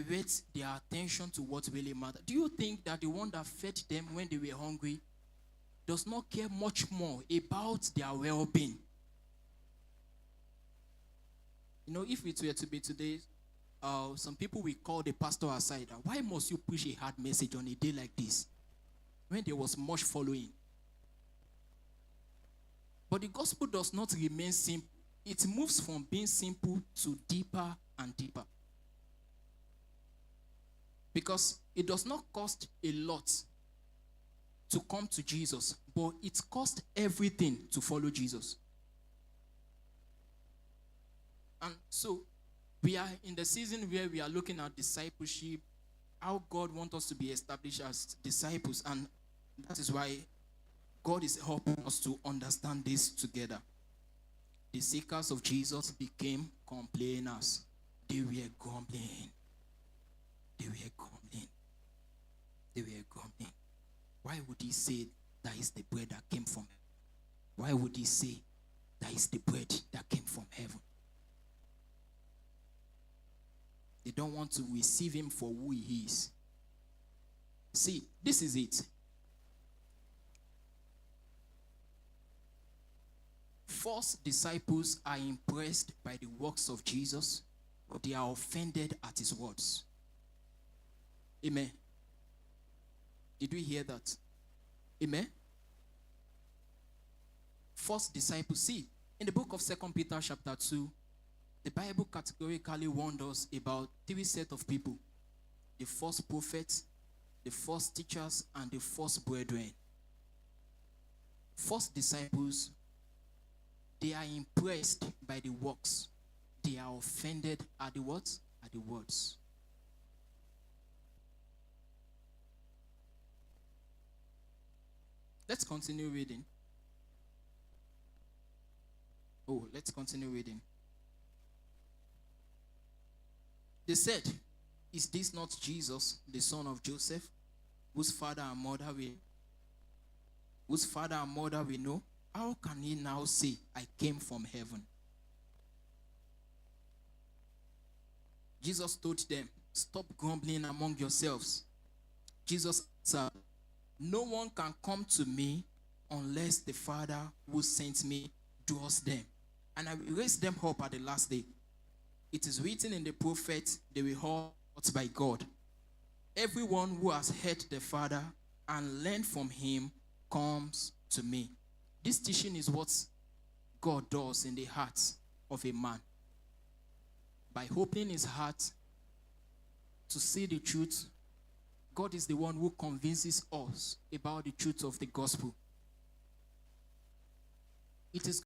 direct their attention to what really matters. Do you think that the one that fed them when they were hungry does not care much more about their well-being? You know, if it were to be today, some people will call the pastor aside. Why must you preach a hard message on a day like this when there was much following? But the gospel does not remain simple. It moves from being simple to deeper and deeper. Because it does not cost a lot to come to Jesus, but it costs everything to follow Jesus. And so, we are in the season where we are looking at discipleship, how God wants us to be established as disciples, and that is why God is helping us to understand this together. The seekers of Jesus became complainers. They were grumbling. They were grumbling. They were grumbling. Why would he say that is the bread that came from heaven? Why would he say that is the bread that came from heaven? They don't want to receive him for who he is. See, this is it. False disciples are impressed by the works of Jesus, but they are offended at his words. Amen. Did we hear that? Amen. False disciples. See, in the book of 2 Peter chapter 2, the Bible categorically warned us about three sets of people: the false prophets, the false teachers, and the false brethren. False disciples, they are impressed by the works. They are offended at the what? At the words. Let's continue reading. Let's continue reading. They said, "Is this not Jesus, the son of Joseph, whose father and mother we know? How can he now say, 'I came from heaven'?" Jesus told them, "Stop grumbling among yourselves." Jesus said, "No one can come to me unless the Father who sent me draws them, and I will raise them up at the last day. It is written in the prophets, they will all be taught by God. Everyone who has heard the Father and learned from him comes to me." This teaching is what God does in the heart of a man. By opening his heart to see the truth, God is the one who convinces us about the truth of the gospel. It is